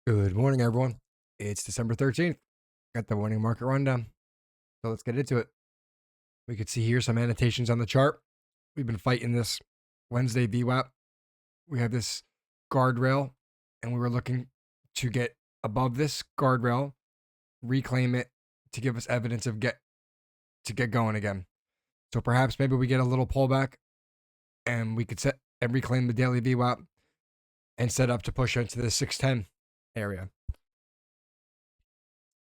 Good morning, everyone. It's December 13th. Got the morning market rundown. So let's get into it. We could see here some annotations on the chart. We've been fighting this Wednesday VWAP. We have this guardrail, and we were looking to get above this guardrail, reclaim it to give us evidence of get going again. So perhaps maybe we get a little pullback, and we could set and reclaim the daily VWAP and set up to push into the 610 area.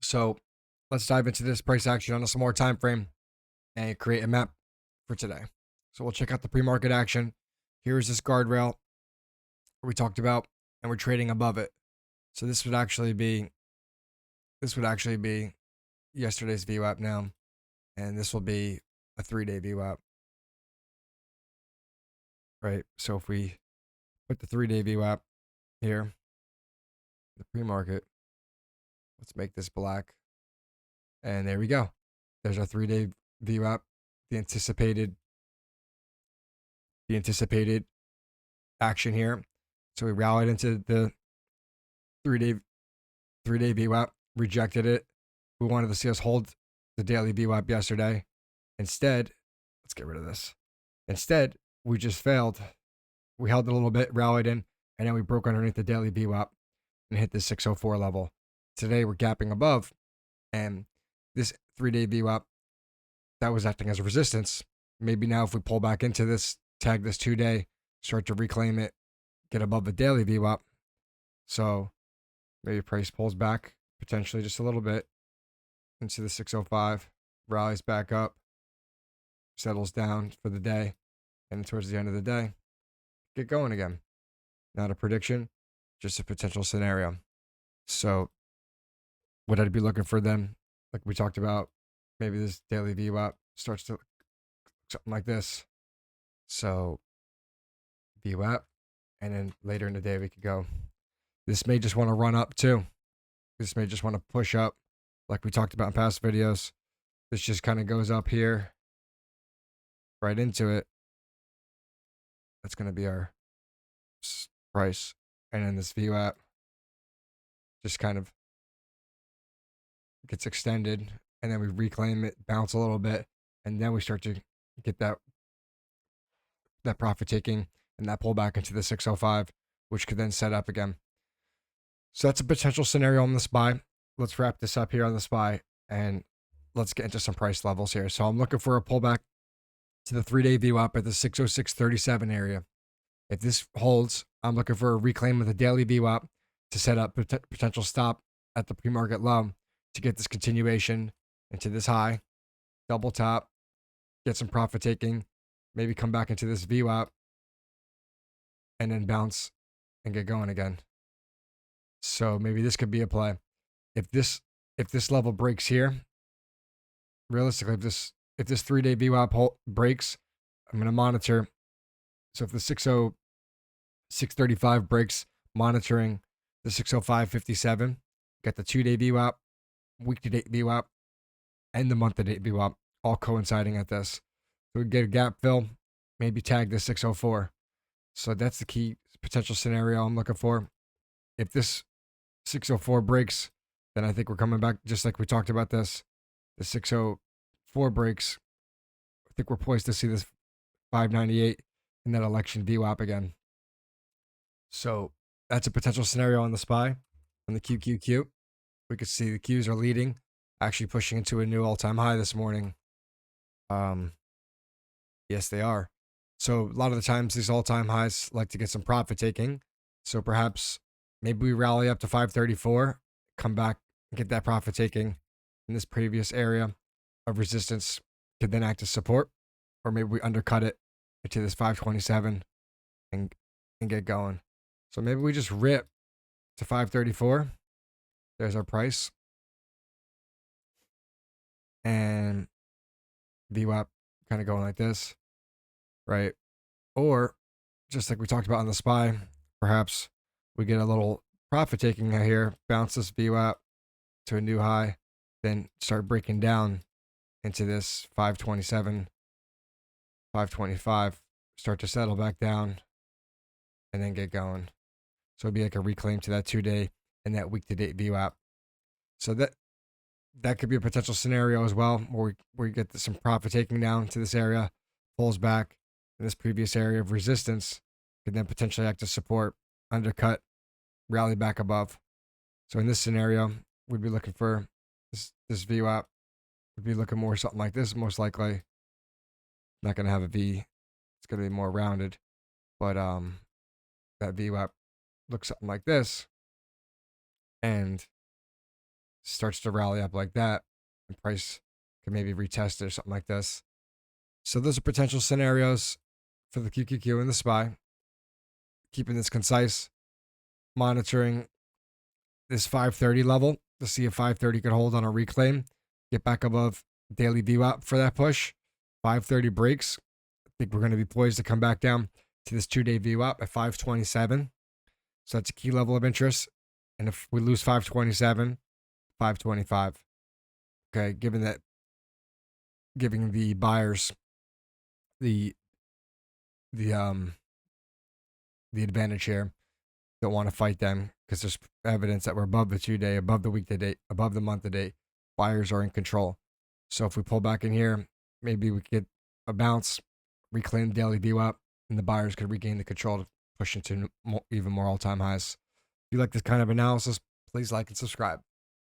So let's dive into this price action on a smaller time frame and create a map for today. So we'll check out the pre-market action. Here's this guardrail we talked about, and we're trading above it. So this would actually be yesterday's VWAP now, and this will be a 3-day VWAP. Right. So if we put the 3-day VWAP here, the pre-market, let's make this black. And there we go. There's our 3-day VWAP, the anticipated action here. So we rallied into the 3-day VWAP, rejected it. We wanted to see us hold the daily VWAP yesterday. Instead, let's get rid of this. Instead, we just failed. We held it a little bit, rallied in, and then we broke underneath the daily VWAP and hit the 604 level. Today, we're gapping above, and this 3-day VWAP, that was acting as a resistance. Maybe now if we pull back into this, tag this 2-day, start to reclaim it, get above the daily VWAP. So maybe price pulls back potentially just a little bit into the 605, rallies back up, settles down for the day, and towards the end of the day, get going again. Not a prediction, just a potential scenario. So what I'd be looking for then, like we talked about, maybe this daily VWAP starts to look something like this. So VWAP, and then later in the day we could go. This may just want to run up too. This may just want to push up, like we talked about in past videos. This just kind of goes up here, right into it. That's going to be our price. And then this VWAP just kind of gets extended, and then we reclaim it, bounce a little bit, and then we start to get that profit taking and that pullback into the 605, which could then set up again. So that's a potential scenario on the SPY. Let's wrap this up here on the SPY, and let's get into some price levels here. So I'm looking for a pullback to the 3-day VWAP at the 606.37 area. If this holds, I'm looking for a reclaim of the daily VWAP to set up potential stop at the pre-market low to get this continuation into this high, double top, get some profit taking, maybe come back into this VWAP, and then bounce and get going again. So maybe this could be a play. If this level breaks here, realistically, if this 3-day VWAP breaks, I'm going to monitor. So if the 635 breaks, monitoring the 605.57, got the 2-day VWAP, week-to-date VWAP, and the month-to-date VWAP all coinciding at this. So we get a gap fill, maybe tag the 604. So that's the key potential scenario I'm looking for. If this 604 breaks, then I think we're coming back just like we talked about this. The 604 breaks, I think we're poised to see this 598 in that election VWAP again. So that's a potential scenario on the SPY. On the QQQ, we could see the Qs are leading, actually pushing into a new all-time high this morning. Yes, they are. So a lot of the times these all-time highs like to get some profit taking. So perhaps maybe we rally up to 534, come back and get that profit taking in this previous area of resistance, could then act as support, or maybe we undercut it into this 527 and get going. So maybe we just rip to 534. There's our price. And VWAP kind of going like this, right? Or just like we talked about on the SPY, perhaps we get a little profit taking here, bounce this VWAP to a new high, then start breaking down into this 527, 525, start to settle back down, and then get going. So it'd be like a reclaim to that 2-day and that week to date VWAP. So that could be a potential scenario as well, where we get some profit taking down to this area, pulls back in this previous area of resistance, could then potentially act as support, undercut, rally back above. So in this scenario, we'd be looking for this VWAP. We'd be looking more something like this, most likely. Not going to have a V. It's going to be more rounded. But that VWAP looks something like this and starts to rally up like that, and price can maybe retest it or something like this. So those are potential scenarios for the QQQ and the SPY. Keeping this concise, monitoring this 530 level to see if 530 could hold on a reclaim, get back above daily VWAP for that push. 530 breaks. I think we're going to be poised to come back down to this 2-day VWAP at 527. So that's a key level of interest. And if we lose 527, 525. Okay, giving the buyers the advantage here. Don't want to fight them because there's evidence that we're above the 2-day, above the week to date, above the month to date. Buyers are in control. So if we pull back in here, maybe we could get a bounce, reclaim the daily VWAP, and the buyers could regain the control to push into even more all-time highs. If you like this kind of analysis, please like and subscribe.